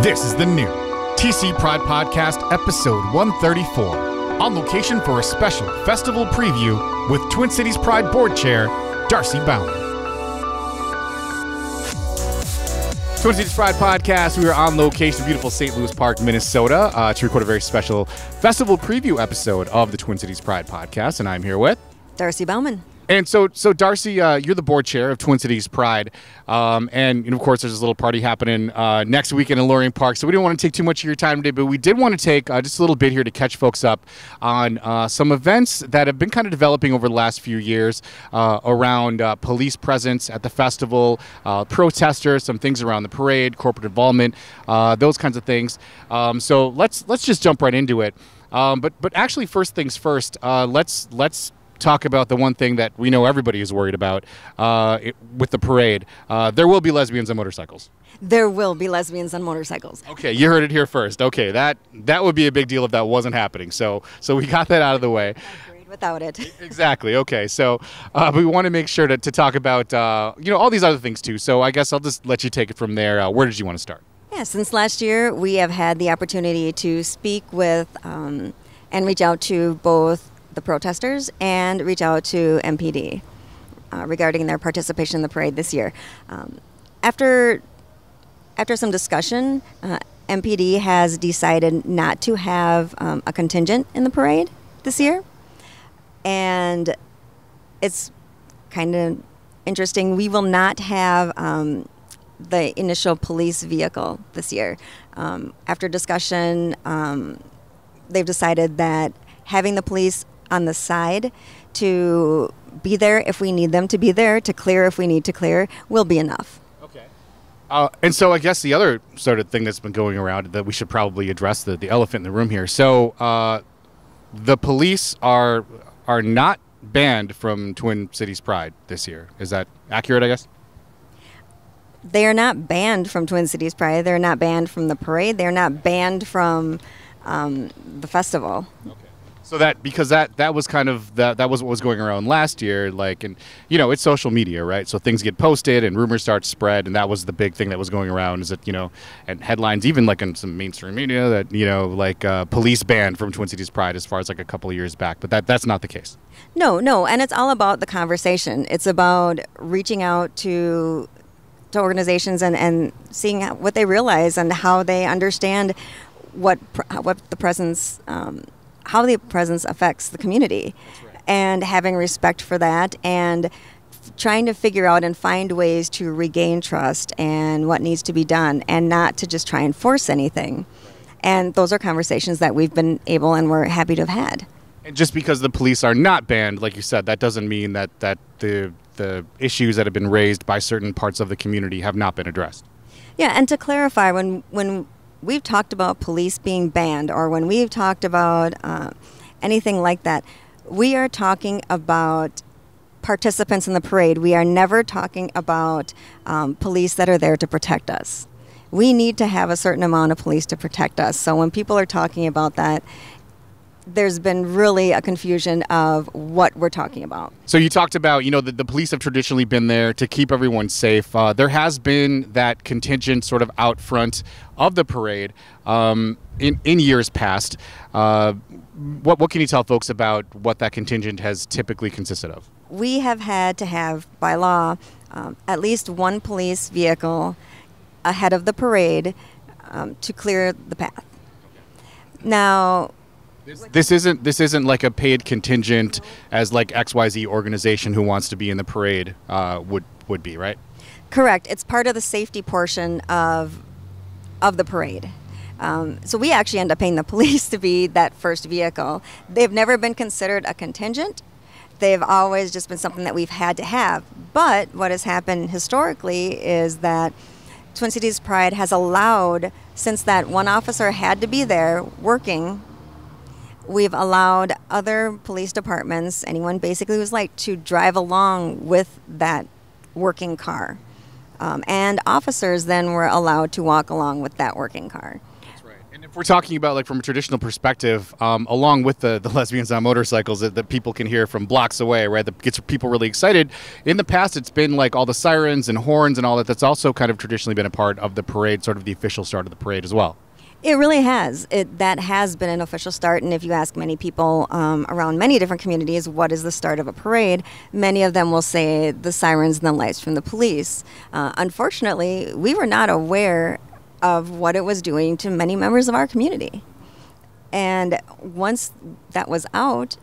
This is the new TC Pride Podcast, episode 134, on location for a special festival preview with Twin Cities Pride Board Chair, Darcie Baumann. Twin Cities Pride Podcast, we are on location in beautiful St. Louis Park, Minnesota, to record a very special festival preview episode of the Twin Cities Pride Podcast, and I'm here with Darcie Baumann. And so Darcie, you're the board chair of Twin Cities Pride, and of course there's this little party happening next weekend in Loring Park, so we didn't want to take too much of your time today, but we did want to take just a little bit here to catch folks up on some events that have been kind of developing over the last few years around police presence at the festival, protesters, some things around the parade, corporate involvement, those kinds of things. So let's just jump right into it. But actually, first things first, let's talk about the one thing that we know everybody is worried about with the parade. There will be lesbians on motorcycles. There will be lesbians on motorcycles. Okay, you heard it here first. Okay, that would be a big deal if that wasn't happening. So we got that out of the way. Agreed without it. Exactly. Okay, so we want to make sure to talk about all these other things too. So I guess I'll just let you take it from there. Where did you want to start? Yeah, since last year we have had the opportunity to speak with and reach out to both the protesters and reach out to MPD regarding their participation in the parade this year. After some discussion, MPD has decided not to have a contingent in the parade this year, and it's kind of interesting. We will not have the initial police vehicle this year. After discussion, they've decided that having the police on the side to be there if we need them to be there, to clear if we need to clear, will be enough. Okay. And so I guess the other sort of thing that's been going around that we should probably address, the elephant in the room here. So the police are not banned from Twin Cities Pride this year. Is that accurate, I guess? They are not banned from Twin Cities Pride. They're not banned from the parade. They're not banned from the festival. Okay. So because that was kind of that was what was going around last year, like, and it's social media, right? So things get posted and rumors start to spread, and that was the big thing that was going around, is that and headlines even like in some mainstream media that police banned from Twin Cities Pride as far as like a couple of years back, but that's not the case. No, and it's all about the conversation. It's about reaching out to organizations and seeing what they realize and how they understand what the presence. How the presence affects the community. Right. And having respect for that and trying to figure out and find ways to regain trust and what needs to be done and not to just try and force anything. And those are conversations that we've been able and we're happy to have had. And just because the police are not banned, like you said, that doesn't mean that the issues that have been raised by certain parts of the community have not been addressed. Yeah, and to clarify, when we've talked about police being banned, or when we've talked about anything like that, we are talking about participants in the parade. We are never talking about police that are there to protect us. We need to have a certain amount of police to protect us. So when people are talking about that, there's been really a confusion of what we're talking about. So you talked about, the police have traditionally been there to keep everyone safe. There has been that contingent sort of out front of the parade in years past. What can you tell folks about what that contingent has typically consisted of? We have had to have, by law, at least one police vehicle ahead of the parade to clear the path. Now, This isn't like a paid contingent as like XYZ organization who wants to be in the parade would be, right? Correct. It's part of the safety portion of the parade. So we actually end up paying the police to be that first vehicle. They've never been considered a contingent. They've always just been something that we've had to have. But what has happened historically is that Twin Cities Pride has allowed, since that one officer had to be there working, we've allowed other police departments, anyone basically who's like, to drive along with that working car. And officers then were allowed to walk along with that working car. That's right. And if we're talking about like from a traditional perspective, along with the lesbians on motorcycles that people can hear from blocks away, right? That gets people really excited. In the past, it's been like all the sirens and horns and all that. That's also kind of traditionally been a part of the parade, sort of the official start of the parade as well. It really has. That has been an official start, and if you ask many people around many different communities, what is the start of a parade, many of them will say the sirens and the lights from the police. Unfortunately, we were not aware of what it was doing to many members of our community. And once that was out,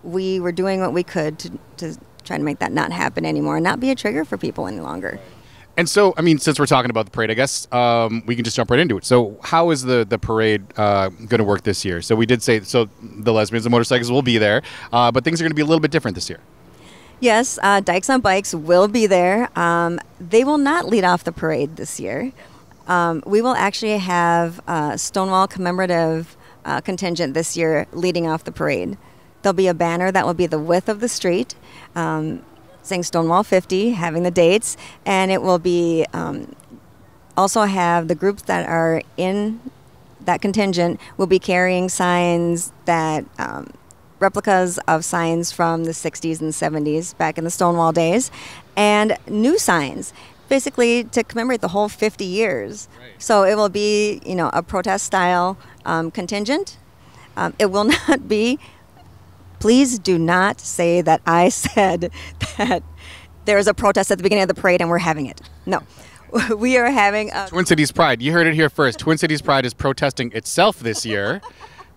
we were doing what we could to try to make that not happen anymore and not be a trigger for people any longer. And so, I mean, since we're talking about the parade, I guess we can just jump right into it. So how is the parade going to work this year? So we did say, so the lesbians and motorcycles will be there, but things are going to be a little bit different this year. Yes, Dykes on Bikes will be there. They will not lead off the parade this year. We will actually have Stonewall commemorative contingent this year leading off the parade. There'll be a banner that will be the width of the street, saying Stonewall 50, having the dates, and it will be also have the groups that are in that contingent will be carrying signs that replicas of signs from the 60s and 70s back in the Stonewall days, and new signs, basically to commemorate the whole 50 years. Right. So it will be, you know, a protest-style contingent. It will not be. Please do not say that I said that there is a protest at the beginning of the parade and we're having it. No. We are having a... Twin Cities Pride. You heard it here first. Twin Cities Pride is protesting itself this year.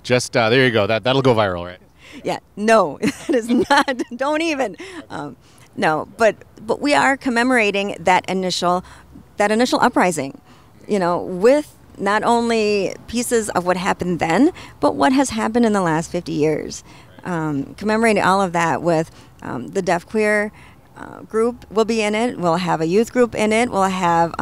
Just, there you go. That'll go viral, right? Yeah. No, that is not. Don't even. No, but we are commemorating that initial uprising, you know, with not only pieces of what happened then, but what has happened in the last 50 years. Commemorating all of that with the deaf queer group will be in it. We'll have a youth group in it. We'll have,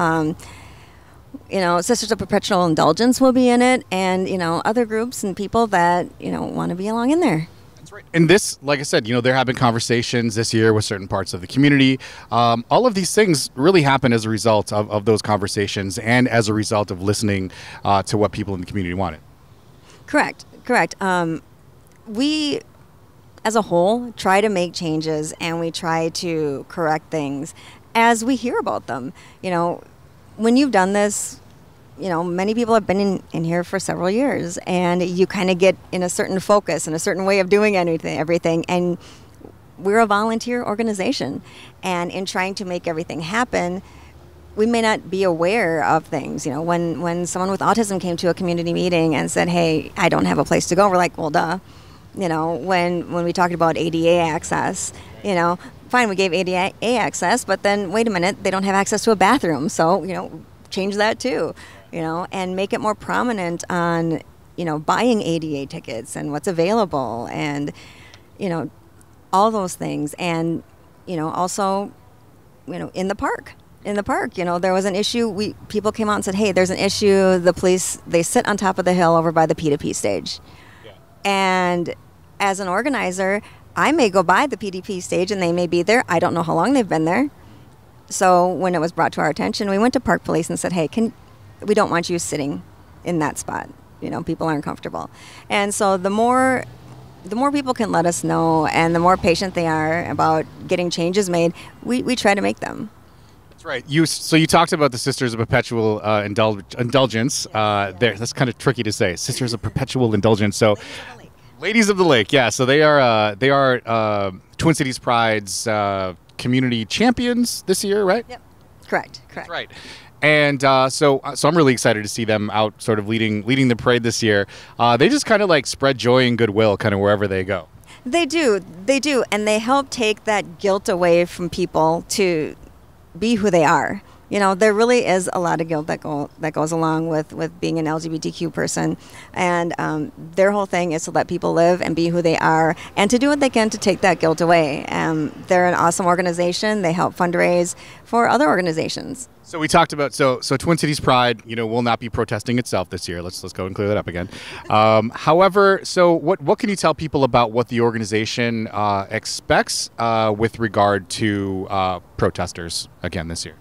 you know, Sisters of Perpetual Indulgence will be in it, and, you know, other groups and people that, you know, want to be along in there. That's right. And this, like I said, you know, there have been conversations this year with certain parts of the community. All of these things really happen as a result of those conversations and as a result of listening to what people in the community wanted. Correct. We, as a whole, try to make changes and we try to correct things as we hear about them. You know, when you've done this, you know, many people have been in here for several years, and you kind of get in a certain focus and a certain way of doing everything. And we're a volunteer organization, and in trying to make everything happen, we may not be aware of things. You know, when someone with autism came to a community meeting and said, "Hey, I don't have a place to go," we're like, "Well, duh." You know, when we talked about ADA access, you know, fine, we gave ADA access, but then wait a minute, they don't have access to a bathroom, so, you know, change that too, you know, and make it more prominent on, you know, buying ADA tickets and what's available and, you know, all those things. And, you know, also, you know, in the park, you know, there was an issue. People came out and said, "Hey, there's an issue. The police, they sit on top of the hill over by the P2P stage." Yeah. And as an organizer, I may go by the PDP stage and they may be there. I don't know how long they've been there. So when it was brought to our attention, we went to Park Police and said, "Hey, we don't want you sitting in that spot. You know, people aren't comfortable." And so the more people can let us know and the more patient they are about getting changes made, we try to make them. That's right. So you talked about the Sisters of Perpetual Indulgence. That's kind of tricky to say. Sisters of Perpetual Indulgence. So, Ladies of the Lake. Yeah. So they are Twin Cities Pride's community champions this year, right? Yep. Correct. That's right. And so I'm really excited to see them out, sort of leading the parade this year. They just kind of like spread joy and goodwill, kind of wherever they go. They do, and they help take that guilt away from people to be who they are. You know, there really is a lot of guilt that goes along with being an LGBTQ person, and their whole thing is to let people live and be who they are, and to do what they can to take that guilt away. They're an awesome organization. They help fundraise for other organizations. So we talked about so Twin Cities Pride, you know, will not be protesting itself this year. Let's go and clear that up again. However, so what can you tell people about what the organization expects with regard to protesters again this year?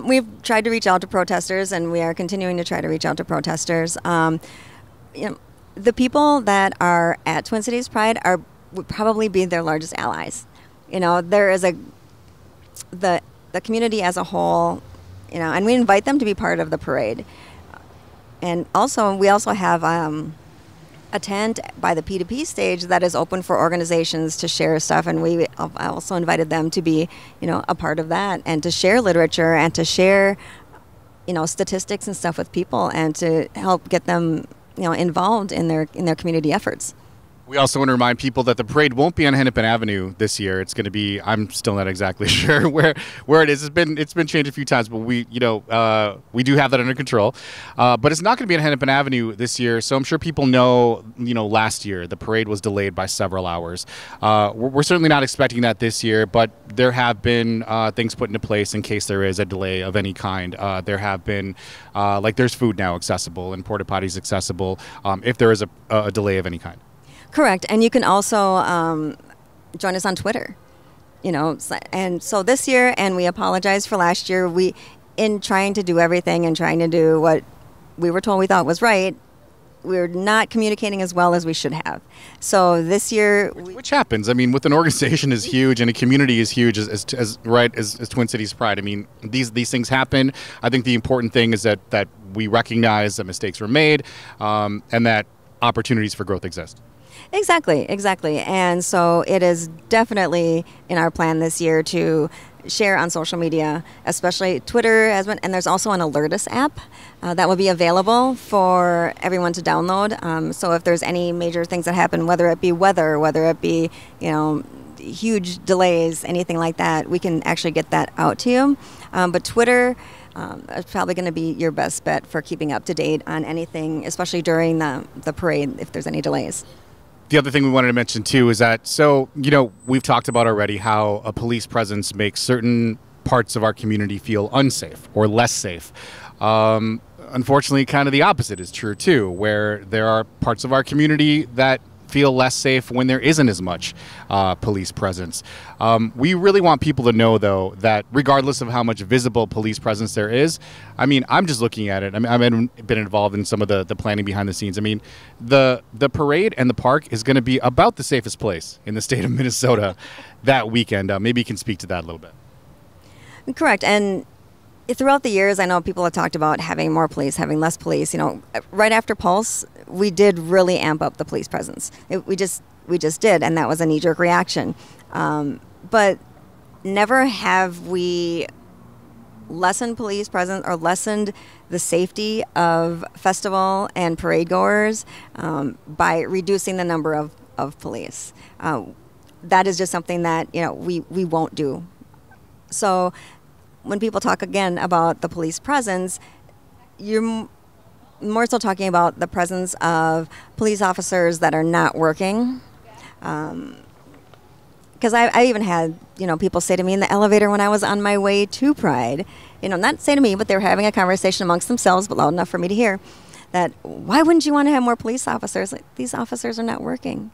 We've tried to reach out to protesters, and we are continuing to try to reach out to protesters. The people that are at Twin Cities Pride would probably be their largest allies. There is the community as a whole, and we invite them to be part of the parade. And we also have a tent by the P2P stage that is open for organizations to share stuff, and we also invited them to be, a part of that, and to share literature and to share, statistics and stuff with people, and to help get them, involved in their community efforts. We also want to remind people that the parade won't be on Hennepin Avenue this year. It's going to be, I'm still not exactly sure where it is. It's been changed a few times, but we do have that under control. But it's not going to be on Hennepin Avenue this year. So I'm sure people know, last year the parade was delayed by several hours. We're certainly not expecting that this year, but there have been things put into place in case there is a delay of any kind. There have been, there's food now accessible and porta potties accessible if there is a delay of any kind. Correct, and you can also join us on Twitter, and so this year, and we apologize for last year, in trying to do everything and trying to do what we were told we thought was right, we're not communicating as well as we should have. So this year... Which happens. I mean, with an organization as huge and a community as huge as Twin Cities Pride, I mean, these things happen. I think the important thing is that we recognize that mistakes were made and that opportunities for growth exist. Exactly. And so it is definitely in our plan this year to share on social media, especially Twitter, and there's also an Alertus app that will be available for everyone to download. So if there's any major things that happen, whether it be weather, whether it be, huge delays, anything like that, we can actually get that out to you. But Twitter is probably going to be your best bet for keeping up to date on anything, especially during the parade, if there's any delays. The other thing we wanted to mention, too, is that, we've talked about already how a police presence makes certain parts of our community feel unsafe or less safe. Unfortunately, kind of the opposite is true, too, where there are parts of our community that feel less safe when there isn't as much police presence. We really want people to know, though, that regardless of how much visible police presence there is, I mean, I'm just looking at it. I mean, I've been involved in some of the planning behind the scenes. I mean, the parade and the park is going to be about the safest place in the state of Minnesota that weekend. Maybe you can speak to that a little bit. Correct. And throughout the years, I know people have talked about having more police, having less police. Right after Pulse, we did really amp up the police presence. We just did, and that was a knee-jerk reaction. But never have we lessened police presence or lessened the safety of festival and parade goers by reducing the number of police. That is just something that we won't do. So when people talk again about the police presence, you're more so talking about the presence of police officers that are not working. Because I even had, people say to me in the elevator when I was on my way to Pride, not say to me, but they were having a conversation amongst themselves, but loud enough for me to hear, that why wouldn't you want to have more police officers? Like, these officers are not working.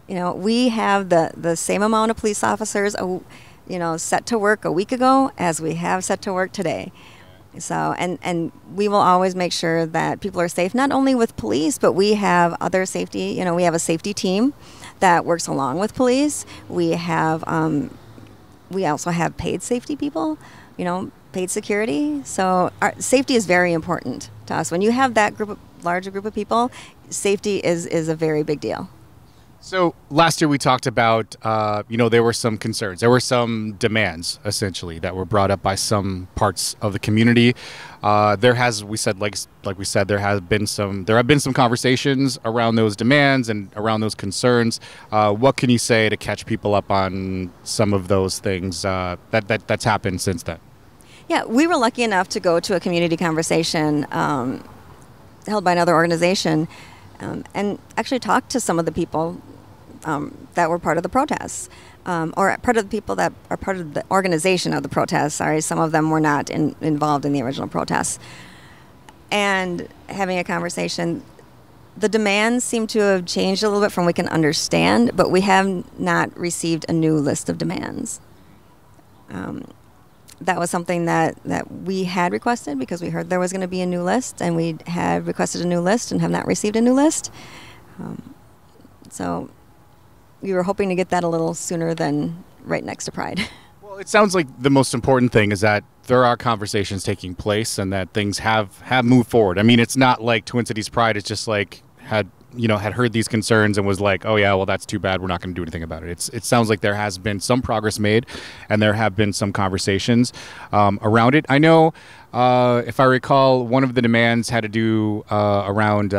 We have the same amount of police officers set to work a week ago as we have set to work today. So, and we will always make sure that people are safe, not only with police, but we have other safety, we have a safety team that works along with police. We also have paid safety people, paid security. So our safety is very important to us. When you have that larger group of people, safety is a very big deal. So last year we talked about, there were some concerns. There were some demands, essentially, that were brought up by some parts of the community. There have been some conversations around those demands and around those concerns. What can you say to catch people up on some of those things that's happened since then? Yeah, we were lucky enough to go to a community conversation held by another organization and actually talk to some of the people that were part of the protests, or part of the people that are part of the organization of the protests. Sorry, some of them were not involved in the original protests. And having a conversation, the demands seem to have changed a little bit from what we can understand, but we have not received a new list of demands. that was something that we had requested because we heard there was going to be a new list, and we had requested a new list and have not received a new list. So we were hoping to get that a little sooner than right next to Pride. Well, it sounds like the most important thing is that there are conversations taking place and that things have moved forward. I mean, it's not like Twin Cities Pride is just like had heard these concerns and was like, oh yeah, well, that's too bad, we're not going to do anything about it. It sounds like there has been some progress made, and there have been some conversations around it. I know, if I recall, one of the demands had to do around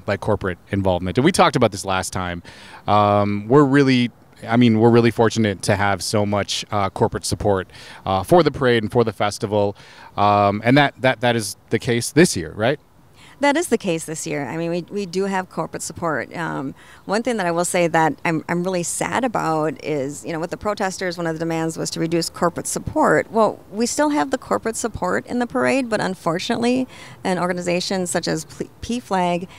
like corporate involvement, and we talked about this last time. We're really fortunate to have so much corporate support for the parade and for the festival, and that is the case this year, right? That is the case this year. I mean, we do have corporate support. One thing that I will say that I'm really sad about is, with the protesters, one of the demands was to reduce corporate support. Well, we still have the corporate support in the parade, but unfortunately, an organization such as PFLAG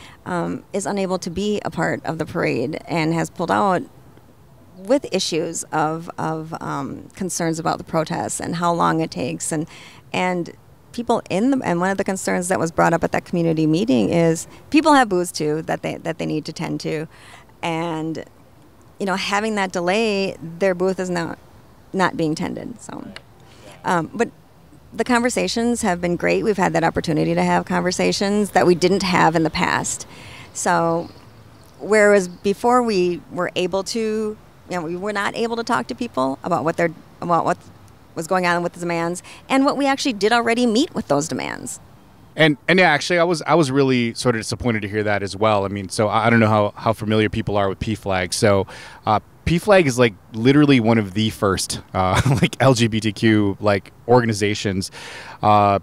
is unable to be a part of the parade and has pulled out with issues of concerns about the protests and how long it takes, and people and one of the concerns that was brought up at that community meeting is people have booths too that they need to tend to, and having that delay, their booth is not being tended. So, but the conversations have been great. We've had that opportunity to have conversations that we didn't have in the past. So, whereas before we were able to, we were not able to talk to people about what was going on with the demands, and what we actually did already meet with those demands. And yeah, actually, I was really sort of disappointed to hear that as well. I mean, so I don't know how familiar people are with PFLAG. So PFLAG is like literally one of the first like LGBTQ like organizations.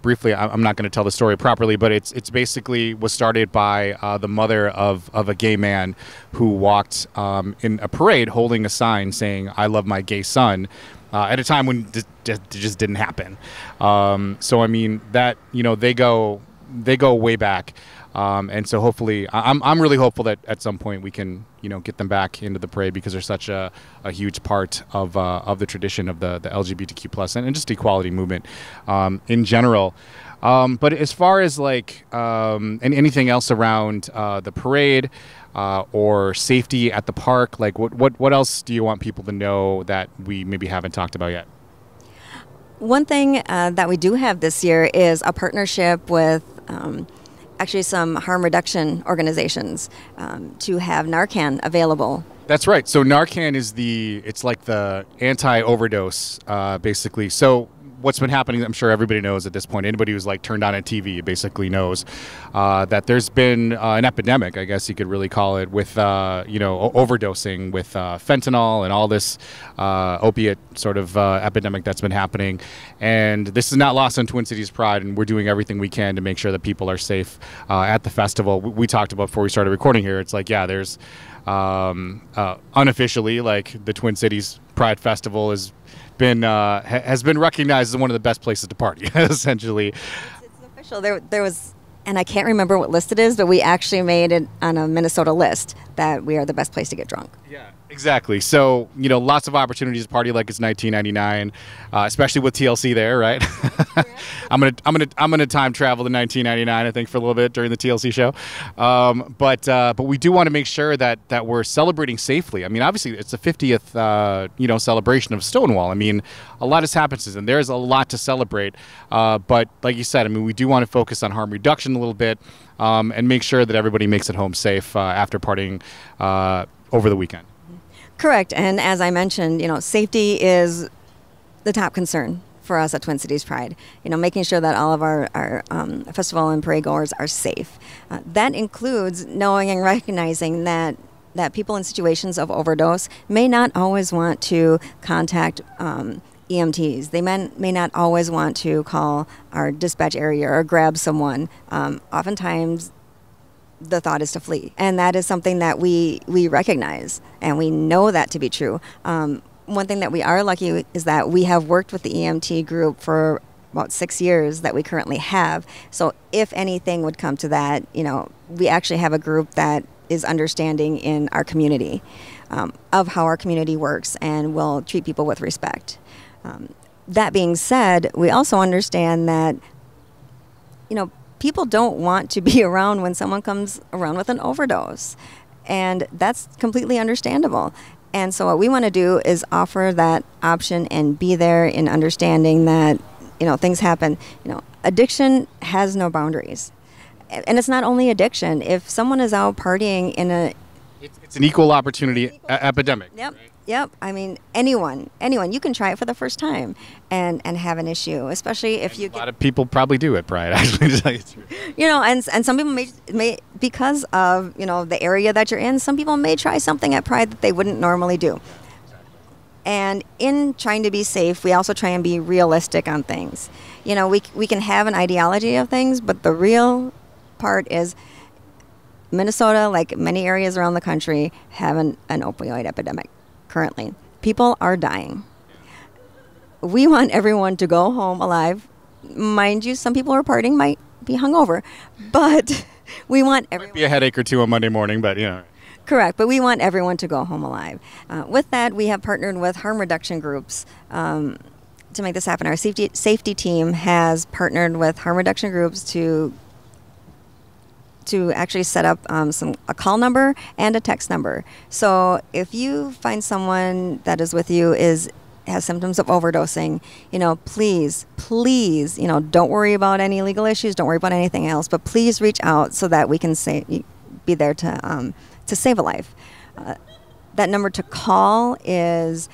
Briefly, I'm not going to tell the story properly, but it's basically was started by the mother of a gay man who walked in a parade holding a sign saying, "I love my gay son," at a time when it just didn't happen. So I mean that they go way back, and so hopefully I'm really hopeful that at some point we can get them back into the parade, because they're such a huge part of the tradition of the LGBTQ plus and just equality movement in general. But as far as like and anything else around the parade or safety at the park, like what else do you want people to know that we maybe haven't talked about yet? One thing that we do have this year is a partnership with actually some harm reduction organizations to have Narcan available. That's right. So Narcan is it's like the anti-overdose, basically. So what's been happening, I'm sure everybody knows at this point, anybody who's like turned on a TV basically knows that there's been an epidemic, I guess you could really call it, with overdosing with fentanyl and all this opiate sort of epidemic that's been happening. And this is not lost on Twin Cities Pride, and we're doing everything we can to make sure that people are safe at the festival. We talked about before we started recording here, it's like, yeah, there's unofficially, like, the Twin Cities Pride Festival has been recognized as one of the best places to party, essentially. It's official. There was, and I can't remember what list it is, but we actually made it on a Minnesota list that we are the best place to get drunk. Yeah, exactly. So, lots of opportunities to party like it's 1999, especially with TLC there, right? I'm gonna time travel to 1999, I think, for a little bit during the TLC show. But we do want to make sure that we're celebrating safely. I mean, obviously, it's the 50th celebration of Stonewall. I mean, a lot has happened since then. There's a lot to celebrate. But like you said, I mean, we do want to focus on harm reduction a little bit, and make sure that everybody makes it home safe after partying over the weekend. Correct. And as I mentioned, safety is the top concern for us at Twin Cities Pride. Making sure that all of our festival and parade goers are safe. That includes knowing and recognizing that people in situations of overdose may not always want to contact EMTs. They may not always want to call our dispatch area or grab someone. Oftentimes, the thought is to flee, and that is something that we recognize, and we know that to be true. One thing that we are lucky is that we have worked with the EMT group for about 6 years that we currently have. So if anything would come to that, we actually have a group that is understanding in our community of how our community works and will treat people with respect. That being said, we also understand that, people don't want to be around when someone comes around with an overdose. And that's completely understandable. And so what we want to do is offer that option and be there in understanding that, things happen. Addiction has no boundaries. And it's not only addiction. If someone is out partying in a... It's an equal opportunity epidemic. Yep. Right? Yep. I mean, anyone, you can try it for the first time and have an issue, especially if you get... A lot of people probably do at Pride, actually, to tell you the truth. And some people may, because of, the area that you're in, some people may try something at Pride that they wouldn't normally do. And in trying to be safe, we also try and be realistic on things. We can have an ideology of things, but the real part is Minnesota, like many areas around the country, have an opioid epidemic currently. People are dying. We want everyone to go home alive. Mind you, some people who are partying might be hungover, but we want everyone... Might be a headache or two on Monday morning, but Correct, but we want everyone to go home alive. With that, we have partnered with harm reduction groups to make this happen. Our safety team has partnered with harm reduction groups to actually set up a call number and a text number. So if you find someone that is with you has symptoms of overdosing, please, don't worry about any legal issues, don't worry about anything else, but please reach out so that we can be there to save a life. That number to call is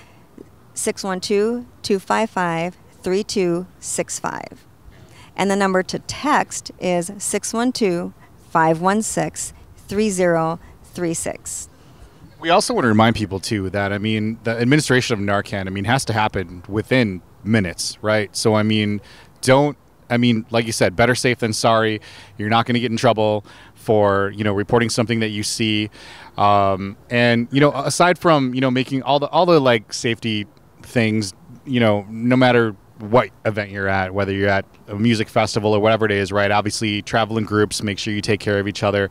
612-255-3265. And the number to text is 612-516-3036. We also want to remind people, too, that, the administration of Narcan, has to happen within minutes, right? So, like you said, better safe than sorry. You're not going to get in trouble for, reporting something that you see. Aside from, making all the like safety things, no matter what event you're at, whether you're at a music festival or whatever it is, right? Obviously, travel in groups, make sure you take care of each other.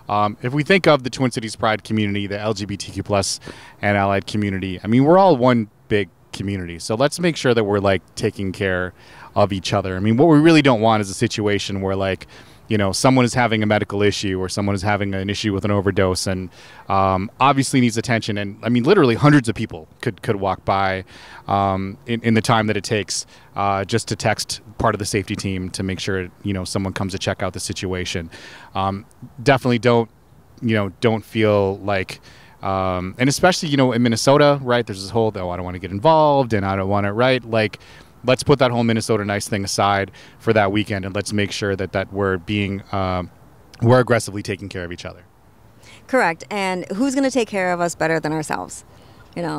If we think of the Twin Cities Pride community, the LGBTQ plus and allied community, we're all one big community. So let's make sure that we're taking care of each other. What we really don't want is a situation where someone is having a medical issue or someone is having an issue with an overdose and obviously needs attention. And literally hundreds of people could walk by in the time that it takes just to text part of the safety team to make sure, someone comes to check out the situation. Definitely don't feel like, and especially, in Minnesota, right, there's this whole, I don't want to get involved and I don't want to, right, let's put that whole Minnesota nice thing aside for that weekend and let's make sure that we're being, we're aggressively taking care of each other. Correct. And who's going to take care of us better than ourselves?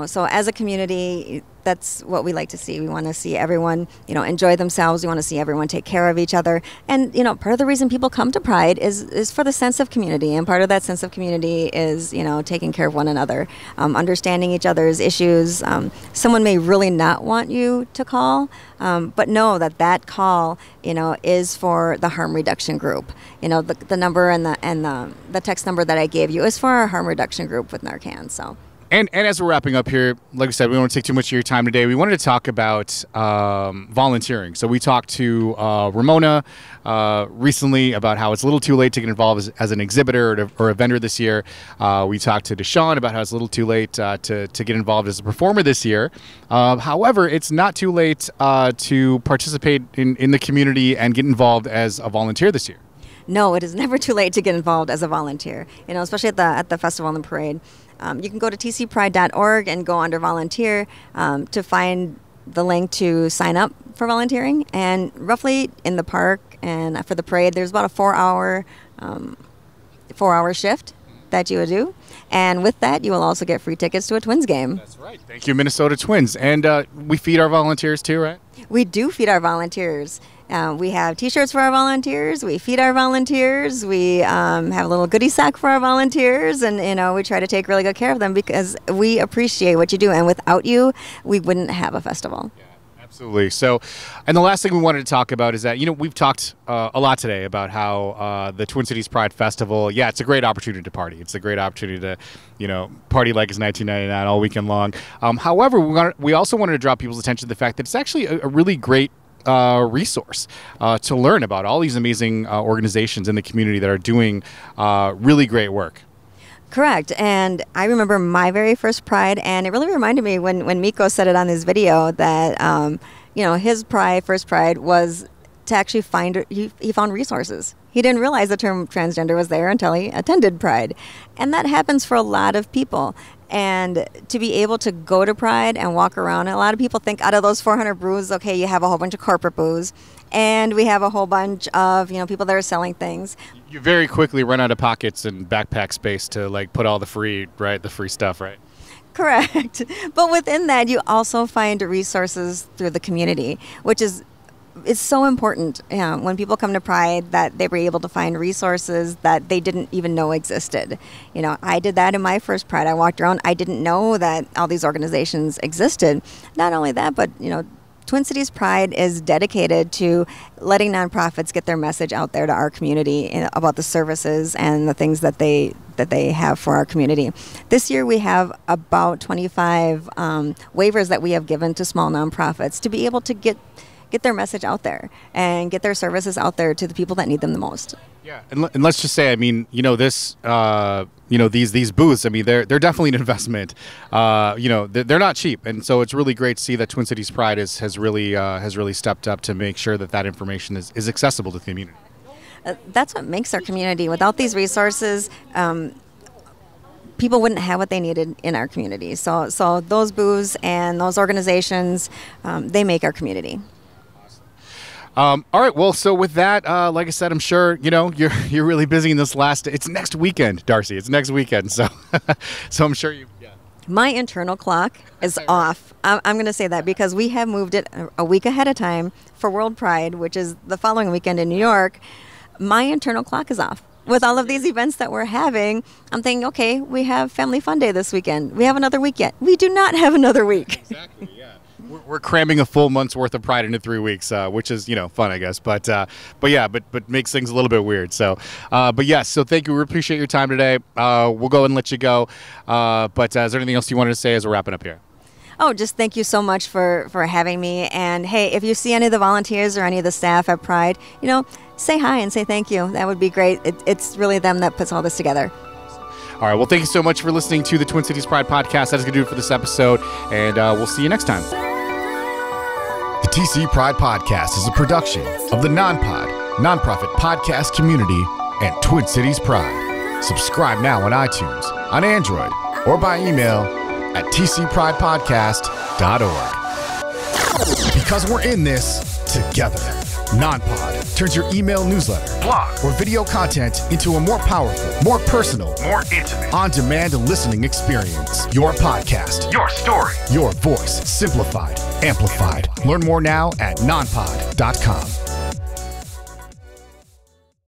So as a community, that's what we like to see. We want to see everyone, enjoy themselves. We want to see everyone take care of each other. And, part of the reason people come to Pride is for the sense of community. And part of that sense of community is, taking care of one another, understanding each other's issues. Someone may really not want you to call, but know that call, is for the harm reduction group. The number and the text number that I gave you is for our harm reduction group with Narcan. So. And as we're wrapping up here, like I said, we don't want to take too much of your time today. We wanted to talk about volunteering. So we talked to Ramona recently about how it's a little too late to get involved as an exhibitor or a vendor this year. We talked to Deshaun about how it's a little too late to get involved as a performer this year. However, it's not too late to participate in the community and get involved as a volunteer this year. No, it is never too late to get involved as a volunteer, especially at the festival and the parade. You can go to tcpride.org and go under volunteer to find the link to sign up for volunteering. And roughly in the park and for the parade, there's about a 4-hour shift that you would do. And with that, you will also get free tickets to a Twins game. That's right. Thank you, Minnesota Twins. And we feed our volunteers too, right? We do feed our volunteers. We have T-shirts for our volunteers. We feed our volunteers. We have a little goodie sack for our volunteers, and we try to take really good care of them because we appreciate what you do. And without you, we wouldn't have a festival. Yeah, Absolutely. So, and the last thing we wanted to talk about is that, we've talked a lot today about how the Twin Cities Pride Festival, it's a great opportunity to party. It's a great opportunity to, party like it's 1999 all weekend long. However, we also wanted to draw people's attention to the fact that it's actually a really great resource to learn about all these amazing organizations in the community that are doing really great work. Correct. And I remember my very first Pride, and it really reminded me when Miko said it on his video that, his first Pride was to actually he found resources. He didn't realize the term transgender was there until he attended Pride. And that happens for a lot of people. And to be able to go to Pride and walk around, a lot of people think out of those 400 booths, okay, you have a whole bunch of corporate booths, and we have a whole bunch of, people that are selling things. You very quickly run out of pockets and backpack space to put all the free stuff, right? Correct. But within that, you also find resources through the community, which is so important when people come to Pride, that they were able to find resources that they didn't even know existed. I did that in my first Pride. I walked around. I didn't know that all these organizations existed. Not only that, but, Twin Cities Pride is dedicated to letting nonprofits get their message out there to our community about the services and the things that they have for our community. This year we have about 25 waivers that we have given to small nonprofits to be able to get their message out there and get their services out there to the people that need them the most. Yeah, and let's just say, this, these booths, they're definitely an investment. They're not cheap, and so it's really great to see that Twin Cities Pride has really stepped up to make sure that information is accessible to the community. That's what makes our community. Without these resources, people wouldn't have what they needed in our community. So those booths and those organizations, they make our community. All right. Well, so with that, like I said, I'm sure you're really busy in this it's next weekend, Darcie. It's next weekend, so so I'm sure you. Yeah. My internal clock is off. I'm going to say that because we have moved it a week ahead of time for World Pride, which is the following weekend in New York. My internal clock is off. With all of these events that we're having, I'm thinking, okay, we have Family Fun Day this weekend. We have another week yet. We do not have another week. Exactly. Yeah. We're cramming a full month's worth of Pride into 3 weeks, which is fun, I guess. But makes things a little bit weird. So, but yes. So thank you. We appreciate your time today. We'll go and let you go. But is there anything else you wanted to say as we're wrapping up here? Oh, just thank you so much for having me. And hey, if you see any of the volunteers or any of the staff at Pride, say hi and say thank you. That would be great. It's really them that puts all this together. All right. Well, thank you so much for listening to the Twin Cities Pride podcast. That is going to do it for this episode, and we'll see you next time. The TC Pride Podcast is a production of the Non-Pod, nonprofit podcast community, and Twin Cities Pride. Subscribe now on iTunes, on Android, or by email at tcpridepodcast.org. Because we're in this together. Non-Pod turns your email newsletter, blog, or video content into a more powerful, more personal, more intimate, on-demand listening experience. Your podcast, your story, your voice, simplified, amplified. Learn more now at nonpod.com.